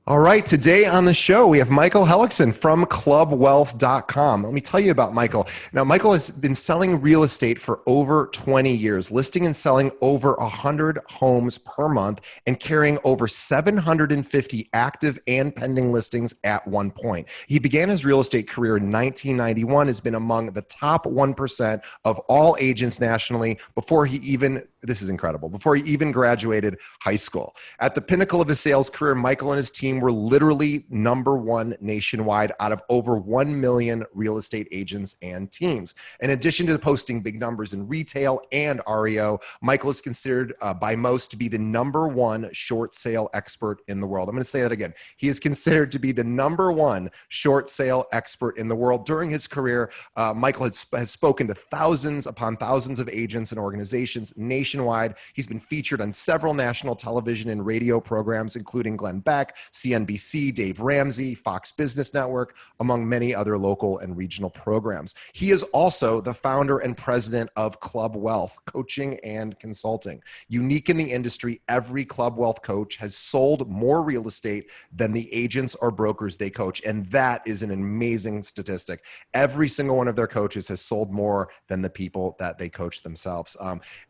All right, today on the show, we have Michael Hellickson from ClubWealth.com. Let me tell you about Michael. Now, Michael has been selling real estate for over 20 years, listing and selling over 100 homes per month and carrying over 750 active and pending listings at one point. He began his real estate career in 1991, has been among the top 1% of all agents nationally before he even, this is incredible, before he even graduated high school. At the pinnacle of his sales career, Michael and his team were literally number one nationwide out of over 1 million real estate agents and teams. In addition to posting big numbers in retail and REO, Michael is considered by most to be the number one short sale expert in the world. I'm going to say that again. He is considered to be the number one short sale expert in the world. During his career, Michael has spoken to thousands upon thousands of agents and organizations nationwide. He's been featured on several national television and radio programs, including Glenn Beck, CNBC, Dave Ramsey, Fox Business Network, among many other local and regional programs. He is also the founder and president of ClubWealth, coaching and consulting. Unique in the industry, every ClubWealth coach has sold more real estate than the agents or brokers they coach. And that is an amazing statistic. Every single one of their coaches has sold more than the people that they coach themselves.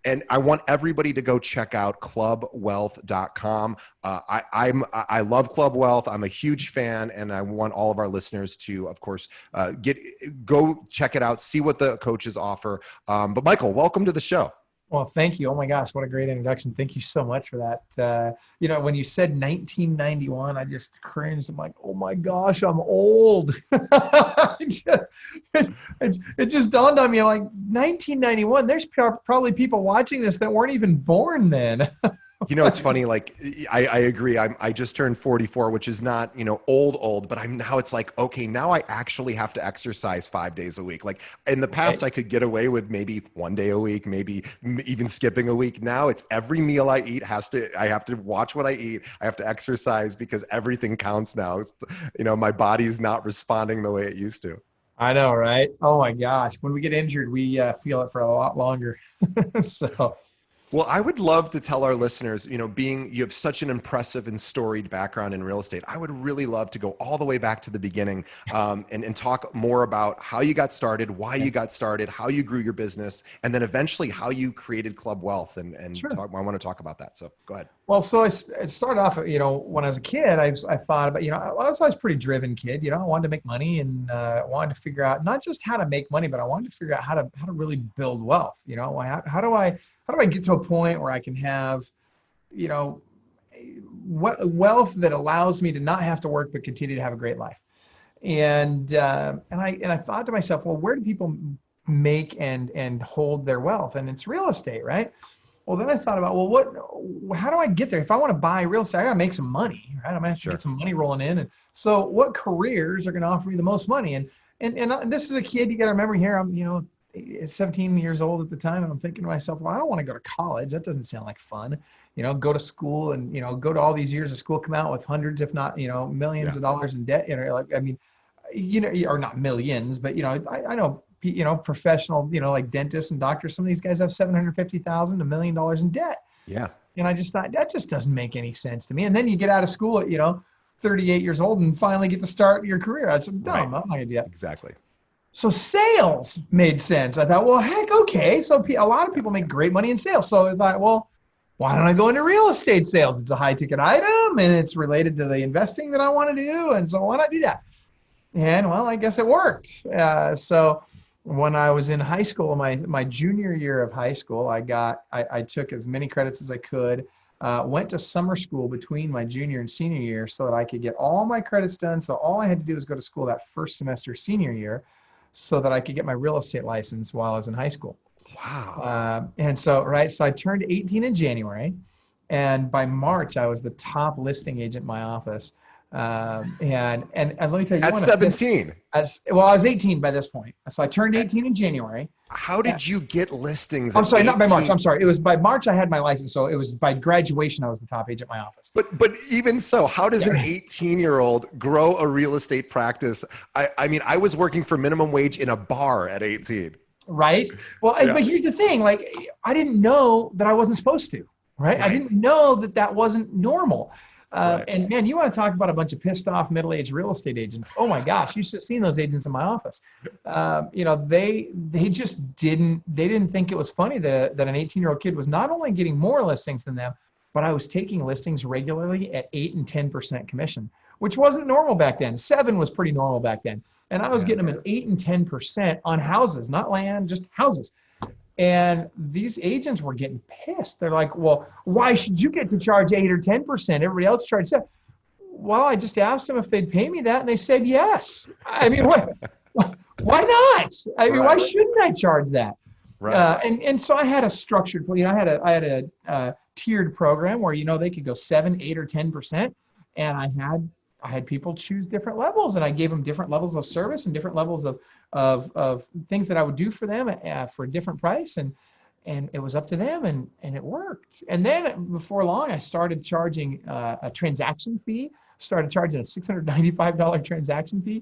And I want everybody to go check out clubwealth.com. I love ClubWealth. I'm a huge fan, and I want all of our listeners to, of course, go check it out, see what the coaches offer. But Michael, welcome to the show. Well, thank you. Oh my gosh, what a great introduction. Thank you so much for that. When you said 1991, I just cringed. I'm like, oh my gosh, I'm old. It just dawned on me, like 1991, there's probably people watching this that weren't even born then. You know, it's funny. Like, I agree. I just turned 44, which is not, old, but now it's like, okay, now I actually have to exercise 5 days a week. Like in the past, I could get away with maybe 1 day a week, maybe even skipping a week. Now it's every meal I eat I have to watch what I eat. I have to exercise because everything counts now. My body's not responding the way it used to. I know, right? Oh my gosh. When we get injured, we feel it for a lot longer. So. Well, I would love to tell our listeners, you have such an impressive and storied background in real estate. I would really love to go all the way back to the beginning and talk more about how you got started, why you got started, how you grew your business, and then eventually how you created ClubWealth. And Sure. I want to talk about that. So go ahead. Well, so it started off, when I was a kid, I thought about, I was always a pretty driven kid. I wanted to make money and wanted to figure out not just how to make money, but I wanted to figure out how to really build wealth. How do I get to a point where I can have, wealth that allows me to not have to work but continue to have a great life? And I thought to myself, well, where do people make and hold their wealth? And it's real estate, right? Well, then I thought about, how do I get there? If I want to buy real estate, I got to make some money, right? I'm going to have to get some money rolling in. And so what careers are going to offer me the most money? And this is a kid, you got to remember here, I'm, 17 years old at the time. And I'm thinking to myself, well, I don't want to go to college. That doesn't sound like fun. Go to school and, go to all these years of school, come out with hundreds, if not, millions of dollars in debt. Or not millions, but, I know, professional, like dentists and doctors, some of these guys have $750,000, $1 million in debt. Yeah. And I just thought that just doesn't make any sense to me. And then you get out of school at, 38 years old and finally get to start your career. I said, no, I'm not going to do that. Exactly. So sales made sense. I thought, well, heck, okay. So a lot of people make great money in sales. So I thought, well, why don't I go into real estate sales? It's a high ticket item and it's related to the investing that I want to do. And so why not do that? And well, I guess it worked. So when I was in high school, my junior year of high school, I took as many credits as I could, went to summer school between my junior and senior year so that I could get all my credits done. So all I had to do was go to school that first semester senior year so that I could get my real estate license while I was in high school. Wow. So I turned 18 in January, and by March, I was the top listing agent in my office. And let me tell you, at 17. I was 18 by this point. So I turned 18 in January. How did you get listings? I'm sorry, not by March. I'm sorry. It was by March I had my license. So it was by graduation I was the top agent in my office. But even so, how does an 18-year-old grow a real estate practice? I was working for minimum wage in a bar at 18. Right. Well, but here's the thing. Like, I didn't know that I wasn't supposed to. Right. I didn't know that wasn't normal. Right. And man, you want to talk about a bunch of pissed off middle-aged real estate agents. Oh my gosh, you should have seen those agents in my office. They just didn't think it was funny that an 18-year-old kid was not only getting more listings than them, but I was taking listings regularly at 8 and 10% commission, which wasn't normal back then. 7 was pretty normal back then. And I was getting them at 8 and 10% on houses, not land, just houses. And these agents were getting pissed. They're like, well, why should you get to charge 8 or 10%? Everybody else charged 7. Well, I just asked them if they'd pay me that, and they said yes. I mean, what? Why not? I mean, why shouldn't I charge that? Right. And so I had a structured, I had a tiered program where, they could go 7, 8, or 10. And I had people choose different levels, and I gave them different levels of service and different levels of things that I would do for them for a different price. And it was up to them, and it worked. And then before long, I started charging a transaction fee, started charging a $695 transaction fee.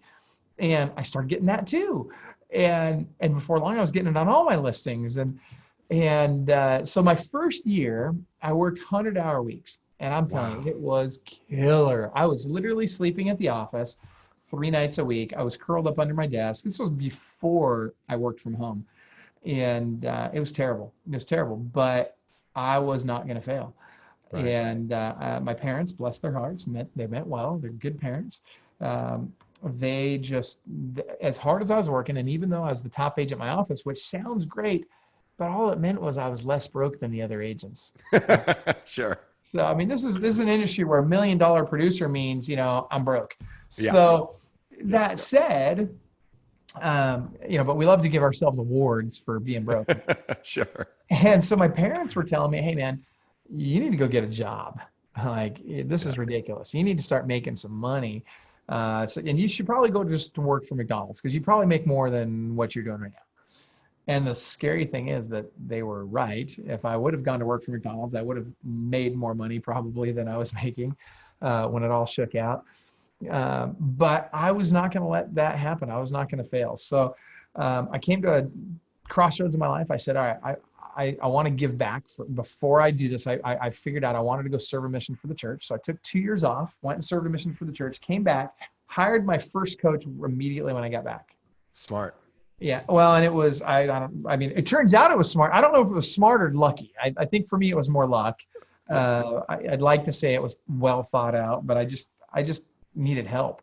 And I started getting that too. And before long, I was getting it on all my listings. And so my first year, I worked 100-hour weeks. And I'm telling you, it was killer. I was literally sleeping at the office 3 nights a week. I was curled up under my desk. This was before I worked from home. And it was terrible. It was terrible. But I was not going to fail. Right. And my parents, bless their hearts, they meant well. They're good parents. They just, as hard as I was working, and even though I was the top agent in my office, which sounds great, but all it meant was I was less broke than the other agents. Sure. So, I mean, this is an industry where $1 million producer means, I'm broke. Yeah. So that said, but we love to give ourselves awards for being broke. Sure. And so my parents were telling me, hey man, you need to go get a job. Like, this is ridiculous. You need to start making some money. And you should probably go just to work for McDonald's, because you probably make more than what you're doing right now. And the scary thing is that they were right. If I would have gone to work for McDonald's, I would have made more money probably than I was making when it all shook out. But I was not going to let that happen. I was not going to fail. So I came to a crossroads in my life. I said, all right, I want to give back. Before I do this, I figured out I wanted to go serve a mission for the church. So I took 2 years off, went and served a mission for the church, came back, hired my first coach immediately when I got back. Smart. Yeah. Well, and it was, it turns out it was smart. I don't know if it was smart or lucky. I think for me, it was more luck. I'd like to say it was well thought out, but I just needed help.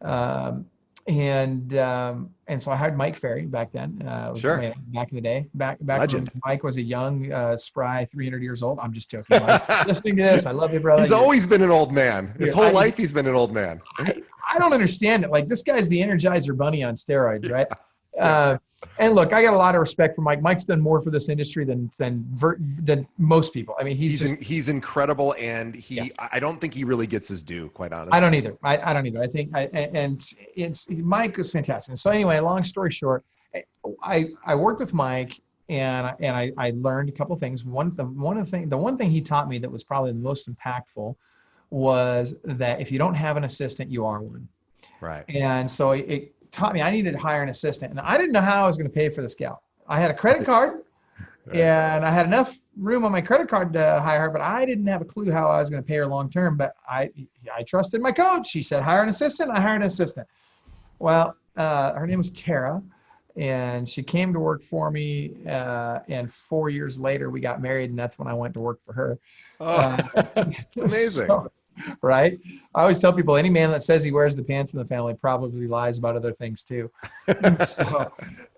And so I hired Mike Ferry back then. Sure. Back in the day, back Legend. when Mike was a young, spry, 300 years old. I'm just joking. Mike. Listening to this, I love you, brother. He's always been an old man. His whole life, he's been an old man. I don't understand it. Like, this guy's the Energizer Bunny on steroids, right? And look, I got a lot of respect for Mike. Mike's done more for this industry than most people. I mean, he's incredible, and I don't think he really gets his due, quite honestly. I don't either. I don't either. I think, Mike was fantastic. So anyway, long story short, I worked with Mike, and I learned a couple of things. The one thing he taught me that was probably the most impactful was that if you don't have an assistant, you are one. Right. And so it taught me I needed to hire an assistant, and I didn't know how I was going to pay for this gal. I had a credit card, and I had enough room on my credit card to hire her, but I didn't have a clue how I was going to pay her long term. But I trusted my coach. He said, hire an assistant. I hired an assistant. Well, her name was Tara, and she came to work for me. And 4 years later, we got married, and that's when I went to work for her. Oh, it's amazing. Right? I always tell people, any man that says he wears the pants in the family probably lies about other things too. So,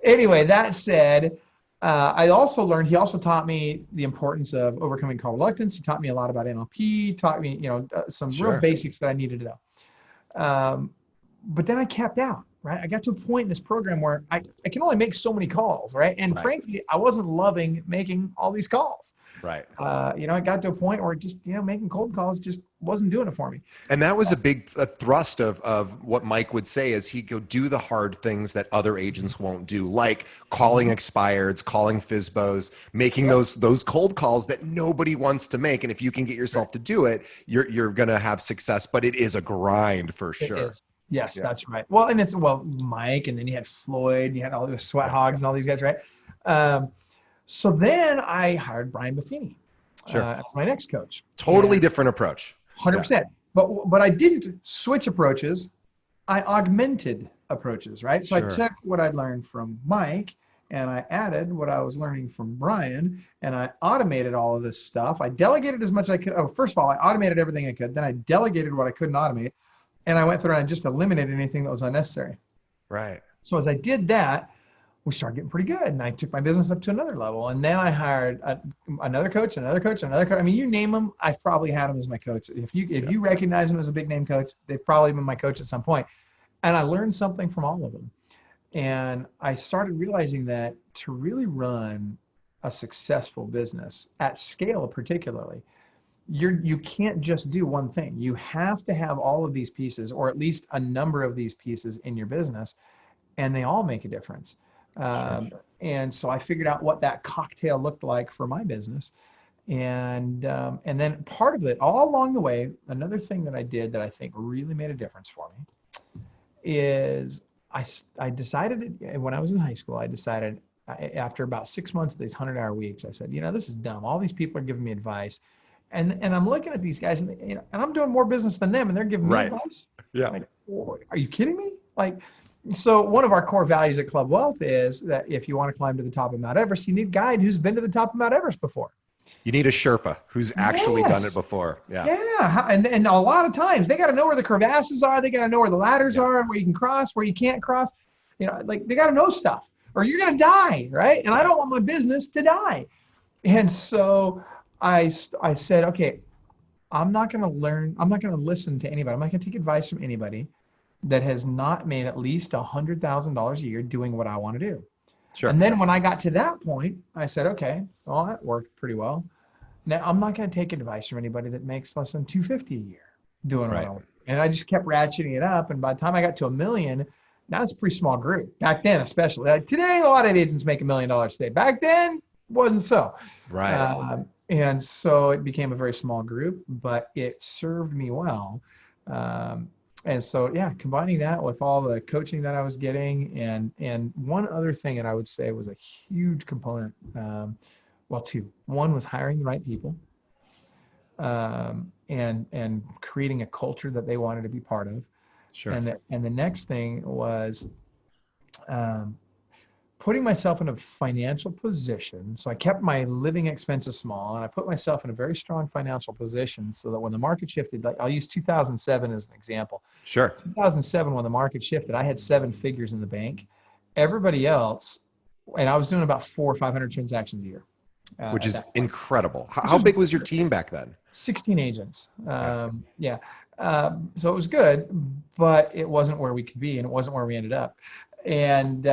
anyway, that said, he also taught me the importance of overcoming call reluctance. He taught me a lot about NLP, taught me, some real basics that I needed to know. But then I capped out, right? I got to a point in this program where I can only make so many calls, right? And frankly, I wasn't loving making all these calls. Right. I got to a point where just, making cold calls just wasn't doing it for me. And that was a big thrust of what Mike would say is he'd go do the hard things that other agents won't do, like calling expireds, calling FSBOs, making those cold calls that nobody wants to make. And if you can get yourself to do it, you're going to have success, but it is a grind for sure. Yes, that's right. Well, and Mike, and then you had Floyd, you had all the Sweat Hogs and all these guys, right? So then I hired Brian Buffini as my next coach. Totally different approach. 100%. but I didn't switch approaches. I augmented approaches, right? So I Sure. took what I learned from Mike and I added what I was learning from Brian, and I automated all of this stuff. I delegated as much as I could. Oh, first of all, I automated everything I could. Then I delegated what I couldn't automate. And I went through and I just eliminated anything that was unnecessary. Right. So as I did that, we started getting pretty good. And I took my business up to another level. And then I hired another coach, another coach, another coach. I mean, you name them, I've probably had them as my coach. If you recognize them as a big name coach, they've probably been my coach at some point. And I learned something from all of them. And I started realizing that to really run a successful business at scale, particularly, you can't just do one thing. You have to have all of these pieces, or at least a number of these pieces in your business, and they all make a difference. Sure. And so I figured out what that cocktail looked like for my business. And then part of it, all along the way, another thing that I did that I think really made a difference for me is I decided, when I was in high school, I decided after about 6 months of these 100-hour weeks, I said, this is dumb. All these people are giving me advice. And I'm looking at these guys, and I'm doing more business than them, and they're giving me advice. Yeah. Like, are you kidding me? Like, so one of our core values at Club Wealth is that if you want to climb to the top of Mount Everest, you need a guide who's been to the top of Mount Everest before. You need a Sherpa who's actually done it before. Yeah. Yeah. And a lot of times they got to know where the crevasses are. They got to know where the ladders are, where you can cross, where you can't cross. Like they got to know stuff, or you're going to die. Right. And I don't want my business to die. And so I said, okay, I'm not going to listen to anybody. I'm not going to take advice from anybody that has not made at least $100,000 a year doing what I want to do. Sure. And then when I got to that point, I said, okay, well, that worked pretty well. Now I'm not going to take advice from anybody that makes less than $250 a year doing what I want. And I just kept ratcheting it up. And by the time I got to $1 million, now it's a pretty small group. Back then, especially. Like today, a lot of agents make $1 million a day. Back then, wasn't so. Right. And so it became a very small group, but it served me well. And so, combining that with all the coaching that I was getting, and one other thing that I would say was a huge component, two. One was hiring the right people, and creating a culture that they wanted to be part of. Sure. And the next thing was putting myself in a financial position. So I kept my living expenses small, and I put myself in a very strong financial position so that when the market shifted, like I'll use 2007 as an example. Sure. 2007, when the market shifted, I had 7 figures in the bank. Everybody else, and I was doing about 400 or 500 transactions a year. Which is incredible. How big was your team back then? 16 agents. So it was good, but it wasn't where we could be, and it wasn't where we ended up. And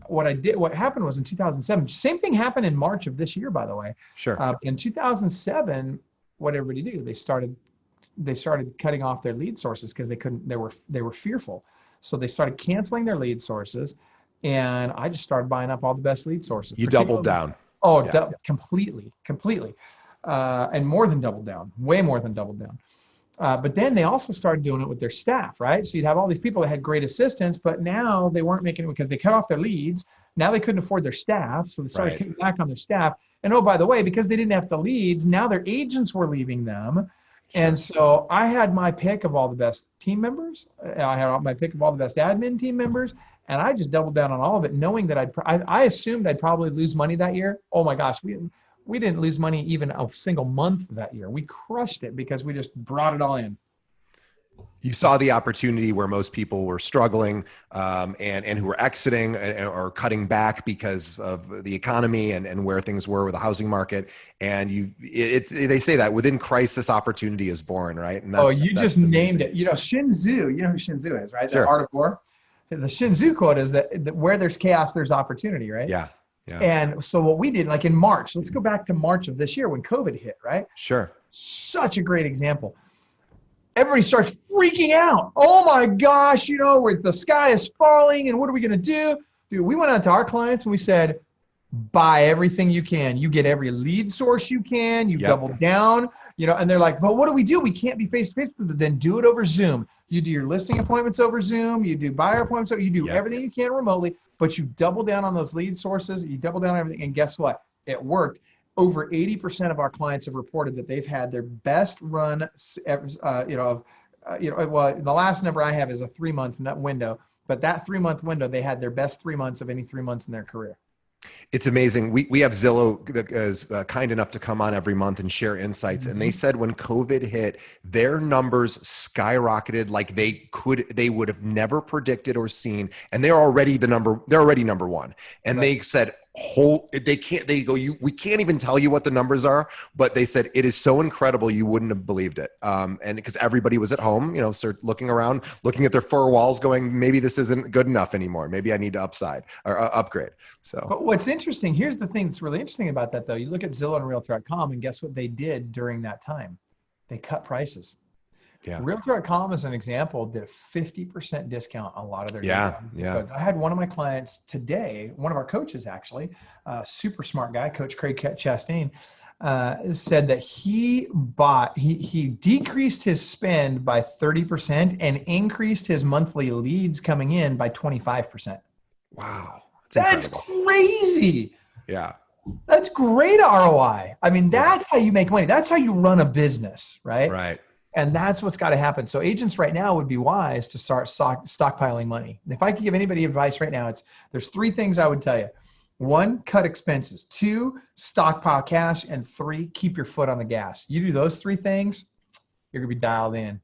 what happened was in 2007, same thing happened in March of this year, by the way. Sure. In 2007, what everybody do? They started cutting off their lead sources because they were fearful. So they started canceling their lead sources, and I just started buying up all the best lead sources. You doubled down. Oh, yeah. Completely. And more than doubled down, way more than doubled down. But then they also started doing it with their staff, right? So you'd have all these people that had great assistants, but now they weren't making it because they cut off their leads. Now they couldn't afford their staff, so they started cutting back on their staff. And oh, by the way, because they didn't have the leads, now their agents were leaving them. Sure. And so I had my pick of all the best team members. I had my pick of all the best admin team members. And I just doubled down on all of it, knowing that I assumed I'd probably lose money that year. Oh my gosh, we didn't lose money even a single month that year. We crushed it because we just brought it all in. You saw the opportunity where most people were struggling and who were exiting or cutting back because of the economy and where things were with the housing market. And they say that within crisis, opportunity is born, right? And that's just named it. Sun Tzu, you know who Sun Tzu is, right? Sure. The Art of War. The Sun Tzu quote is that where there's chaos, there's opportunity, right? Yeah. And so what we did, like in March, let's go back to March of this year when COVID hit, right? Sure. Such a great example. Everybody starts freaking out. Oh my gosh, where the sky is falling and what are we going to do? Dude, we went out to our clients and we said, buy everything you can. You get every lead source you can. You double down, and they're like, but what do? We can't be face to face. Then do it over Zoom. You do your listing appointments over Zoom. You do buyer appointments. You do everything you can remotely, but you double down on those lead sources. You double down on everything. And guess what? It worked. over 80% of our clients have reported that they've had their best run, well, the last number I have is a 3-month window, but that 3-month window, they had their best 3 months of any 3 months in their career. It's amazing. We have Zillow that is kind enough to come on every month and share insights. And they said when COVID hit, their numbers skyrocketed like they would have never predicted or seen. And they're already number one. And they said, we can't even tell you what the numbers are, but they said it is so incredible you wouldn't have believed it. And because everybody was at home, start looking around, looking at their four walls, going, maybe this isn't good enough anymore. Maybe I need to upgrade. So, but what's interesting, here's the thing that's really interesting about that though. You look at Zillow and Realtor.com, and guess what they did during that time? They cut prices. Yeah. Realtor.com, as an example, did a 50% discount on a lot of their data. Yeah. I had one of my clients today, one of our coaches actually, super smart guy, Coach Craig Chastain, said that he decreased his spend by 30% and increased his monthly leads coming in by 25%. Wow. That's crazy. Yeah. That's great ROI. I mean, that's how you make money. That's how you run a business, right? Right. And that's what's got to happen. So agents right now would be wise to start stockpiling money. If I could give anybody advice right now, there's 3 things I would tell you. 1, cut expenses. 2, stockpile cash. And 3, keep your foot on the gas. You do those 3 things, you're going to be dialed in.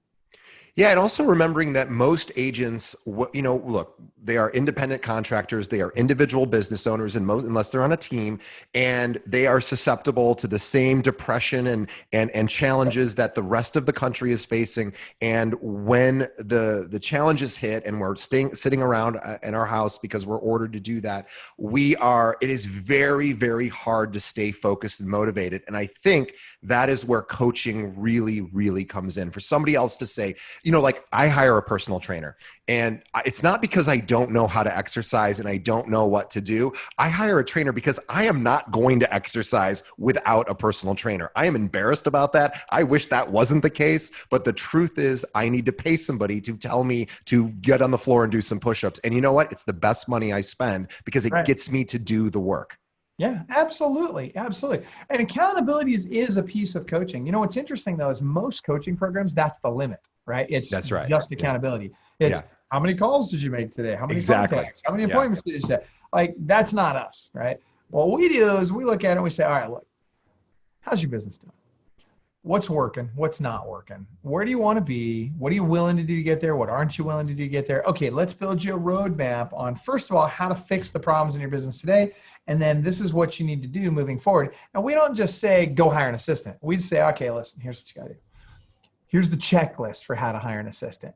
Yeah. And also remembering that most agents, look, they are independent contractors. They are individual business owners, and unless they're on a team, and they are susceptible to the same depression and challenges that the rest of the country is facing. And when the challenges hit and we're sitting around in our house because we're ordered to do that, it is very, very hard to stay focused and motivated. And I think that is where coaching really, really comes in. For somebody else to say, like I hire a personal trainer, and it's not because I don't know how to exercise and I don't know what to do. I hire a trainer because I am not going to exercise without a personal trainer. I am embarrassed about that. I wish that wasn't the case, but the truth is I need to pay somebody to tell me to get on the floor and do some push-ups. And you know what? It's the best money I spend because it gets me to do the work. Yeah, absolutely. Absolutely. And accountability is a piece of coaching. What's interesting though, is most coaching programs, that's the limit, right? That's right. Just accountability. It's how many calls did you make today? How many contacts? How many appointments did you set? Like, that's not us, right? What we do is we look at it and we say, all right, look, how's your business doing? What's working? What's not working? Where do you want to be? What are you willing to do to get there? What aren't you willing to do to get there? Okay, let's build you a roadmap on, first of all, how to fix the problems in your business today. And then this is what you need to do moving forward. And we don't just say, go hire an assistant. We'd say, okay, listen, here's what you got to do. Here's the checklist for how to hire an assistant.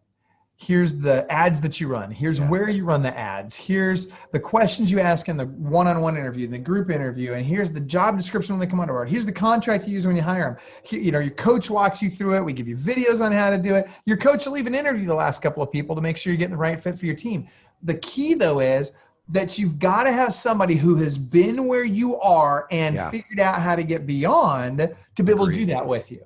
Here's the ads that you run. Here's where you run the ads. Here's the questions you ask in the one-on-one interview, the group interview, and here's the job description when they come on board. Here's the contract you use when you hire them. Your coach walks you through it. We give you videos on how to do it. Your coach will even interview the last couple of people to make sure you're getting the right fit for your team. The key though is that you've got to have somebody who has been where you are and figured out how to get beyond to be able to do that with you.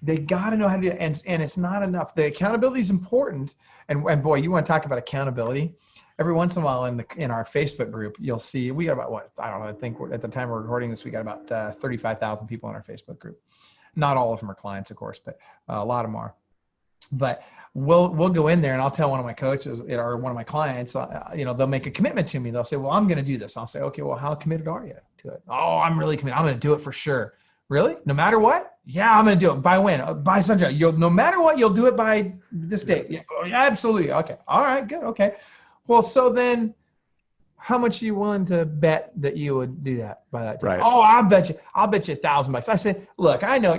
They got to know how to do it. And it's not enough. The accountability is important. And boy, you want to talk about accountability. Every once in a while in our Facebook group, you'll see, we got about I don't know, I think at the time we're recording this, we got about 35,000 people in our Facebook group. Not all of them are clients, of course, but a lot of them are. But we'll go in there and I'll tell one of my coaches or one of my clients, they'll make a commitment to me. They'll say, well, I'm going to do this. I'll say, okay, well, how committed are you to it? Oh, I'm really committed. I'm going to do it for sure. Really? No matter what? Yeah, I'm going to do it. By when? By sunshine. No matter what, you'll do it by this date. Yeah, absolutely. Okay. All right, good. Okay. Well, so then how much are you willing to bet that you would do that by that time? Right. Oh, I'll bet you $1,000. I said, look, I know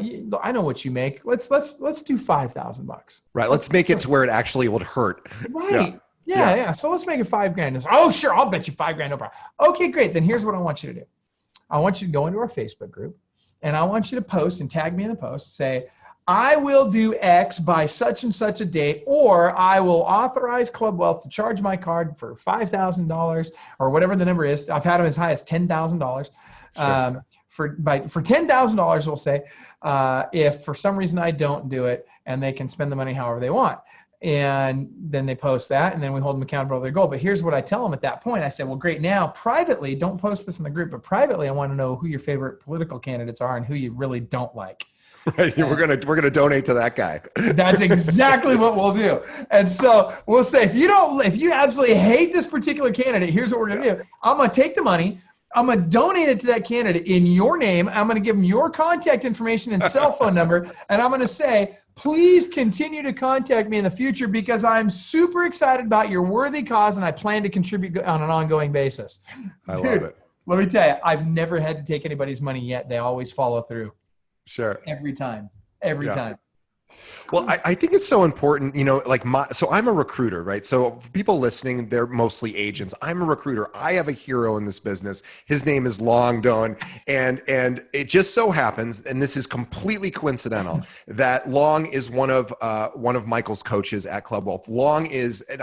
what you make. Let's do $5,000. Right. Let's make it to where it actually would hurt. Right. Yeah. So let's make it $5,000. Oh, sure. I'll bet you $5,000. No problem. Okay, great. Then here's what I want you to do. I want you to go into our Facebook group and I want you to post and tag me in the post. Say, I will do X by such and such a date, or I will authorize ClubWealth to charge my card for $5,000 or whatever the number is. I've had them as high as $10,000. Sure. For $10,000, we'll say, if for some reason I don't do it, and they can spend the money however they want. And then they post that, and then we hold them accountable to their goal. But here's what I tell them at that point. I said, well, great. Now, privately, don't post this in the group, but privately, I want to know who your favorite political candidates are and who you really don't like. Right. We're gonna donate to that guy. That's exactly what we'll do. And so we'll say, if you absolutely hate this particular candidate, here's what we're gonna do. I'm gonna take the money. I'm going to donate it to that candidate in your name. I'm going to give them your contact information and cell phone number. And I'm going to say, please continue to contact me in the future because I'm super excited about your worthy cause and I plan to contribute on an ongoing basis. I love it. Let me tell you, I've never had to take anybody's money yet. They always follow through. Sure. Every time. Every time. Well, I think it's so important, so I'm a recruiter, right? So for people listening, they're mostly agents. I'm a recruiter. I have a hero in this business. His name is Long Don. And it just so happens, and this is completely coincidental, that Long is one of Michael's coaches at ClubWealth. Long is, and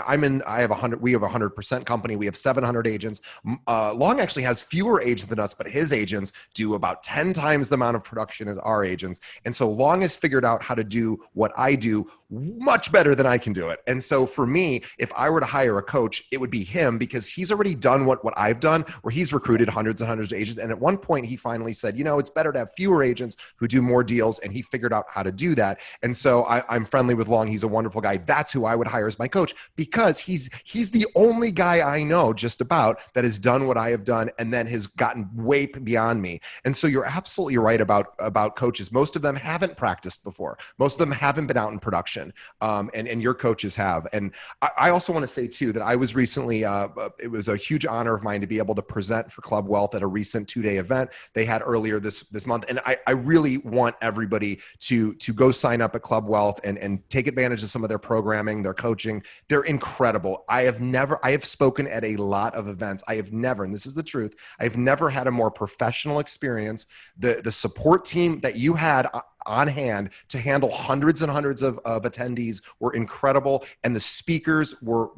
we have a 100% company. We have 700 agents. Long actually has fewer agents than us, but his agents do about 10 times the amount of production as our agents. And so Long has figured out how to do what I do much better than I can do it. And so for me, if I were to hire a coach, it would be him because he's already done what I've done, where he's recruited hundreds and hundreds of agents. And at one point he finally said, it's better to have fewer agents who do more deals. And he figured out how to do that. And so I'm friendly with Long. He's a wonderful guy. That's who I would hire as my coach because he's the only guy I know just about that has done what I have done and then has gotten way beyond me. And so you're absolutely right about coaches. Most of them haven't practiced before. Most of them haven't been out in production, and your coaches have. And I also want to say too that I was recently, it was a huge honor of mine to be able to present for ClubWealth at a recent 2-day event they had earlier this month. And I really want everybody to go sign up at ClubWealth and take advantage of some of their programming, their coaching. They're incredible. I have spoken at a lot of events. I have never, and this is the truth, I've never had a more professional experience. The support team that you had on hand to handle hundreds and hundreds of attendees were incredible. And the speakers were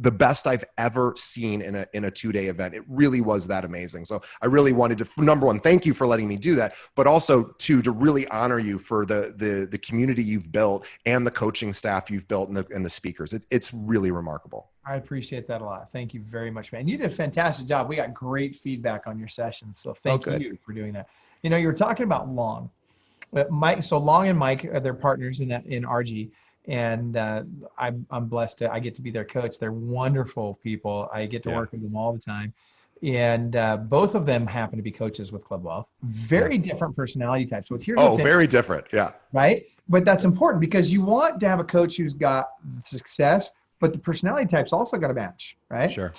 the best I've ever seen in a 2-day event. It really was that amazing. So I really wanted to, number one, thank you for letting me do that, but also to really honor you for the community you've built and the coaching staff you've built and the speakers. It's really remarkable. I appreciate that a lot. Thank you very much, man. You did a fantastic job. We got great feedback on your session. So thank you for doing that. You were talking about Long. So Long and Mike are their partners in RG, and I'm blessed I get to be their coach. They're wonderful people. I get to work with them all the time, and both of them happen to be coaches with ClubWealth. Very different personality types. So here's very different, right. But that's important because you want to have a coach who's got success, but the personality types also got to match, right? Sure.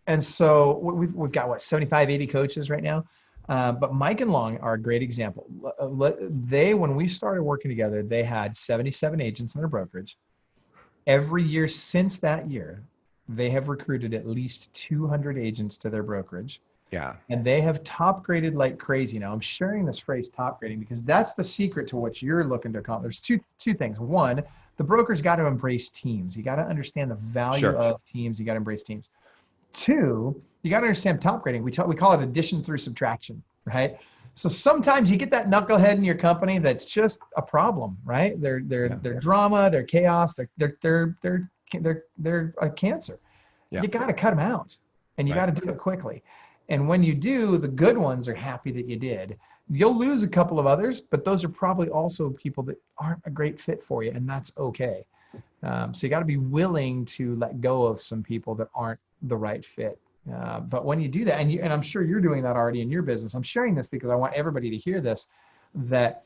And so we've got 75, 80 coaches right now. But Mike and Long are a great example. When we started working together, they had 77 agents in their brokerage. Every year since that year, they have recruited at least 200 agents to their brokerage. Yeah. And they have top graded like crazy. Now I'm sharing this phrase top grading because that's the secret to what you're looking to accomplish. There's two things. One, the broker's got to embrace teams. You got to understand the value of teams. You got to embrace teams. Two, you got to understand top grading. We call it addition through subtraction, right? So sometimes you get that knucklehead in your company that's just a problem, right? They're drama, they're chaos, they're a cancer. Yeah. You got to cut them out, and you got to do it quickly. And when you do, the good ones are happy that you did. You'll lose a couple of others, but those are probably also people that aren't a great fit for you, and that's okay. So you got to be willing to let go of some people that aren't the right fit. But when you do that, and I'm sure you're doing that already in your business, I'm sharing this because I want everybody to hear this, that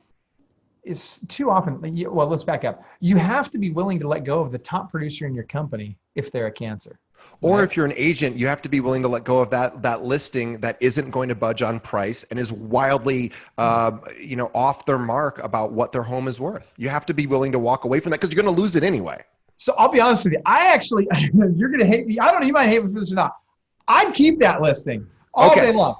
it's too often, let's back up. You have to be willing to let go of the top producer in your company if they're a cancer. Or if you're an agent, you have to be willing to let go of that listing that isn't going to budge on price and is wildly, off their mark about what their home is worth. You have to be willing to walk away from that because you're going to lose it anyway. So I'll be honest with you. You're going to hate me. I don't know, you might hate me for this or not. I'd keep that listing all day long.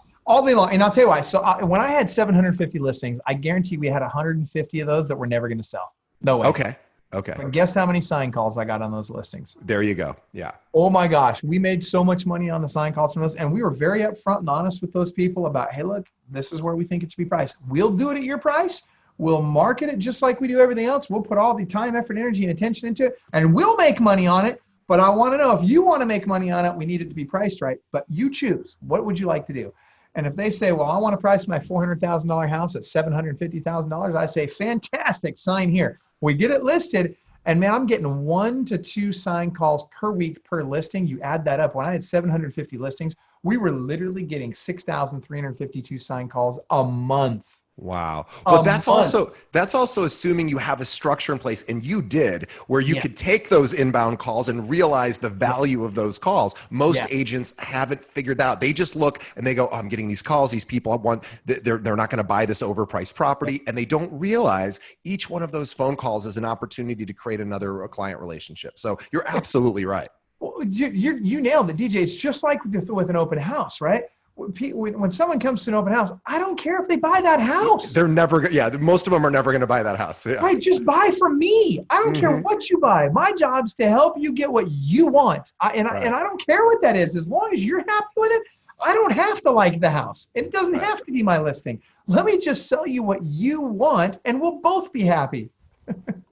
And I'll tell you why. So when I had 750 listings, I guarantee we had 150 of those that were never going to sell. No way. Okay. But guess how many sign calls I got on those listings? There you go. Yeah. Oh my gosh. We made so much money on the sign calls from those. And we were very upfront and honest with those people about, hey, look, this is where we think it should be priced. We'll do it at your price, We'll market it just like we do everything else. We'll put all the time, effort, energy, and attention into it, and we'll make money on it. But I want to know, if you want to make money on it, we need it to be priced right. But you choose. What would you like to do? And if they say, well, I want to price my $400,000 house at $750,000, I say, fantastic, sign here. We get it listed. And man, I'm getting 1 to 2 sign calls per week per listing. You add that up. When I had 750 listings, we were literally getting 6,352 sign calls a month. Wow. But A that's month. also assuming you have a structure in place, and you did, where you Yeah. could take those inbound calls and realize the value of those calls. Most Yeah. agents haven't figured that out. They just look and they go, oh, I'm getting these calls. These people want, they're not going to buy this overpriced property. And they don't realize each one of those phone calls is an opportunity to create another client relationship. So you're absolutely right. Well, you nailed it, DJ. It's just like with an open house, right? When someone comes to an open house, I don't care if they buy that house. They're never, yeah, most of them are never going to buy that house. Yeah. Right, just buy from me. I don't care what you buy. My job's to help you get what you want. And I don't care what that is. As long as you're happy with it, I don't have to like the house. It doesn't have to be my listing. Let me just sell you what you want, and we'll both be happy.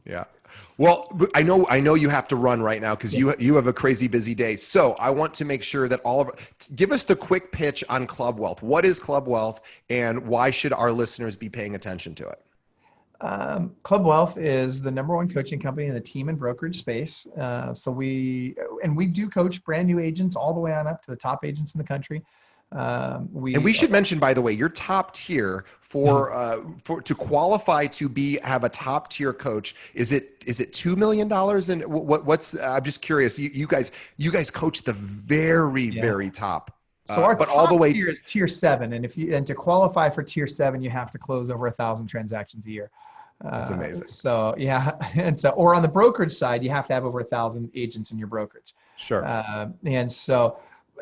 Yeah. Well, I know you have to run right now because you have a crazy busy day. So I want to make sure that give us the quick pitch on ClubWealth. What is ClubWealth, and why should our listeners be paying attention to it? ClubWealth is the #1 coaching company in the team and brokerage space. So we do coach brand new agents all the way on up to the top agents in the country. We should mention, by the way, your top tier for to qualify to have a top tier coach. Is it $2 million? And what's I'm just curious. You guys coach the very top. So our but top all the way tier is tier 7, and to qualify for tier 7, you have to close over 1,000 transactions a year. That's amazing. So yeah, and so or on the brokerage side, you have to have over 1,000 agents in your brokerage. Sure.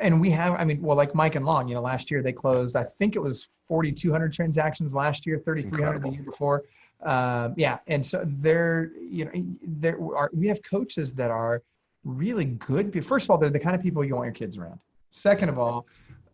And we have, like Mike and Long, last year they closed, I think it was 4,200 transactions last year, 3,300 the year before. And so we have coaches that are really good. First of all, they're the kind of people you want your kids around. Second of all,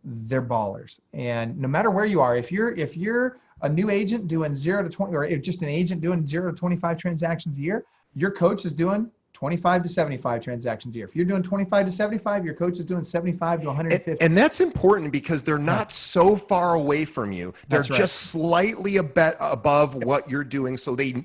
they're ballers. And no matter where you are, if you're a new agent doing 0 to 20, or just an agent doing 0 to 25 transactions a year, your coach is doing 25 to 75 transactions a year. If you're doing 25 to 75, your coach is doing 75 to 150. And that's important because they're not so far away from you. They're just slightly a bit above what you're doing. So they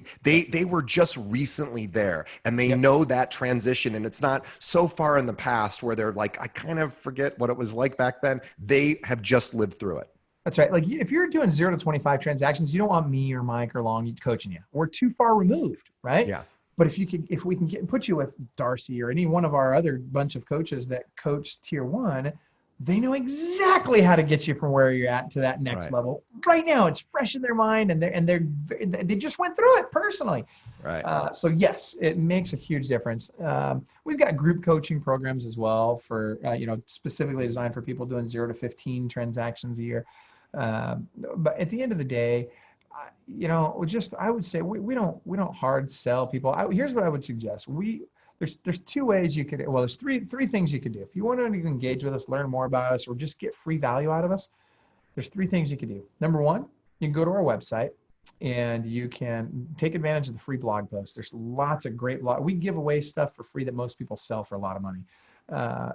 were just recently there, and they know that transition. And it's not so far in the past where they're like, I kind of forget what it was like back then. They have just lived through it. That's right. Like if you're doing 0 to 25 transactions, you don't want me or Mike or Long coaching you. We're too far removed, right? Yeah. But if we can put you with Darcy or any one of our other bunch of coaches that coach tier 1, they know exactly how to get you from where you're at to that next level. Right now, it's fresh in their mind, and they just went through it personally. Right. So yes, it makes a huge difference. We've got group coaching programs as well for specifically designed for people doing 0 to 15 transactions a year. But at the end of the day, I would say we don't hard sell people. Here's what I would suggest. There's 2 ways you could, there's three things you could do. If you want to engage with us, learn more about us, or just get free value out of us, there's 3 things you could do. Number 1, you can go to our website and you can take advantage of the free blog posts. There's lots of great we give away stuff for free that most people sell for a lot of money.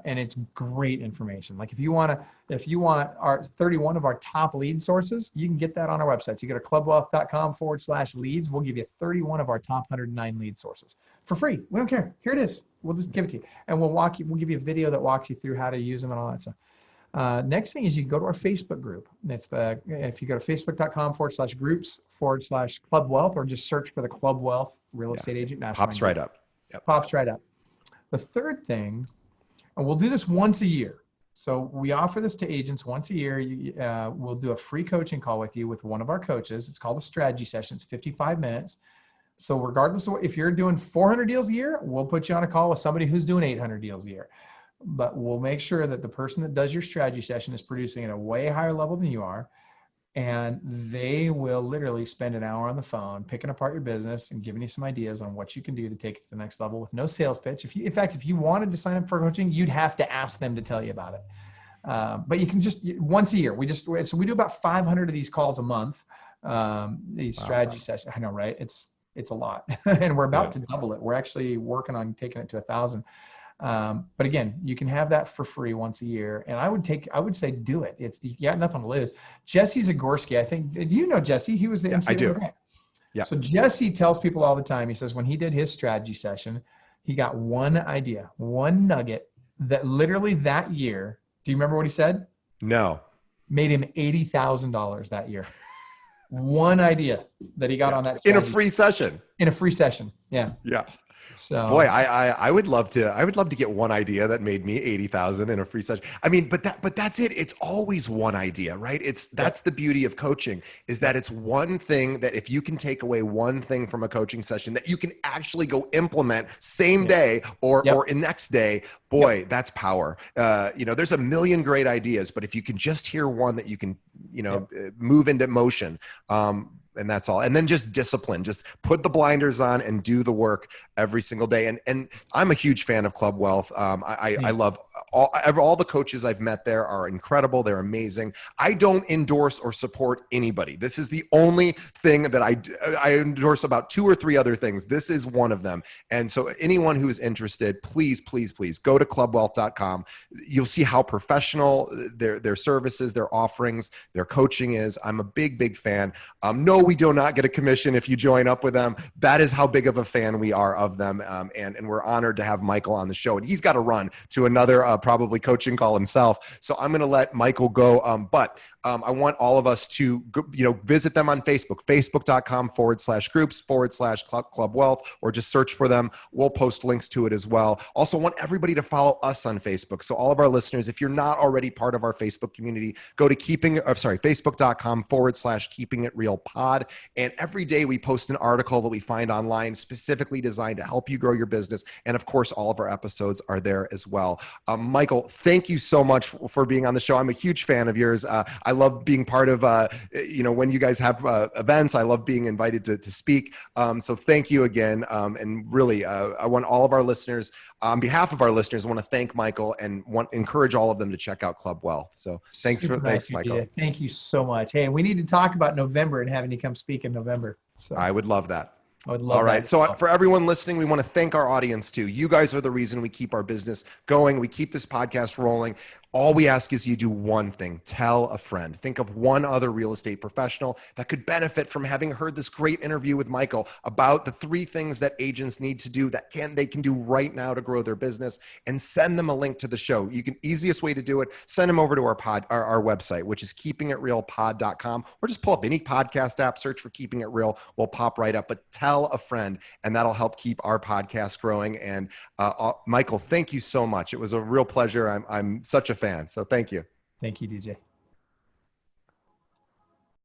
And it's great information. Like if you want our 31 of our top lead sources, you can get that on our website. So you go to clubwealth.com/leads. We'll give you 31 of our top 109 lead sources for free. We don't care. Here it is. We'll just give it to you. And we'll give you a video that walks you through how to use them and all that stuff. Next thing is you go to our Facebook group. If you go to facebook.com/groups/ClubWealth, or just search for the ClubWealth Real Estate Agent Mastermind. Pops right up. Yep. Pops right up. The third thing, and we'll do this once a year. So we offer this to agents once a year. We'll do a free coaching call with you with one of our coaches. It's called a strategy session. It's 55 minutes. So regardless of if you're doing 400 deals a year, we'll put you on a call with somebody who's doing 800 deals a year. But we'll make sure that the person that does your strategy session is producing at a way higher level than you are. And they will literally spend an hour on the phone picking apart your business and giving you some ideas on what you can do to take it to the next level with no sales pitch. If you wanted to sign up for coaching, you'd have to ask them to tell you about it. But you can just once a year. We do about 500 of these calls a month. The Wow. strategy session. I know, right? It's a lot, and we're about Yeah. to double it. We're actually working on taking it to 1,000. But again, you can have that for free once a year. And I would say do it. You got nothing to lose. Jesse Zagorski, I think, you know Jesse, he was the Yeah, MC I of the do. event. Yeah. So Jesse tells people all the time, he says when he did his strategy session, he got one idea, one nugget that literally that year, do you remember what he said? No. Made him $80,000 that year. One idea that he got Yeah. on that In a strategy free session. in a free session. Yeah. Yeah. Boy, So I would love to get one idea that made me 80,000 in a free session. I mean, but that's it. It's always one idea, right? That's yes. the beauty of coaching is that Yep. it's one thing that if you can take away one thing from a coaching session that you can actually go implement same Yep. day or Yep. in next day, boy, Yep. that's power. There's a million great ideas, but if you can just hear one that you can, Yep. move into motion, and that's all. And then just discipline, just put the blinders on and do the work every single day. And I'm a huge fan of Club Wealth. I love all the coaches I've met there are incredible. They're amazing. I don't endorse or support anybody. This is the only thing that I endorse about 2 or 3 other things. This is one of them. And so anyone who is interested, please, please, please go to clubwealth.com. You'll see how professional their services, their offerings, their coaching is. I'm a big, big fan. No, we do not get a commission if you join up with them. That is how big of a fan we are of them. And we're honored to have Michael on the show. And he's got to run to another probably coaching call himself. So I'm going to let Michael go. But I want all of us to visit them on Facebook, facebook.com/groups/Club Wealth, or just search for them. We'll post links to it as well. Also want everybody to follow us on Facebook. So all of our listeners, if you're not already part of our Facebook community, go to facebook.com/keepingitrealpod. And every day we post an article that we find online specifically designed to help you grow your business. And of course, all of our episodes are there as well. Michael, thank you so much for being on the show. I'm a huge fan of yours. I love being part of, when you guys have events. I love being invited to speak. So thank you again. And really, I want all of our listeners, on behalf of our listeners, I want to thank Michael and encourage all of them to check out Club Wealth. So thanks, Michael. Thank you so much. Hey, we need to talk about November and having you come speak in November. So I would love that. I would love All that. right. So for everyone listening, we want to thank our audience too. You guys are the reason we keep our business going. We keep this podcast rolling. All we ask is you do one thing. Tell a friend. Think of one other real estate professional that could benefit from having heard this great interview with Michael about the 3 things that agents need to do that they can do right now to grow their business, and send them a link to the show. Easiest way to do it, send them over to our website, which is keepingitrealpod.com, or just pull up any podcast app, search for Keeping It Real. We'll pop right up, but tell a friend, and that'll help keep our podcast growing. And Michael, thank you so much. It was a real pleasure. I'm such a fan. So thank you. Thank you, DJ.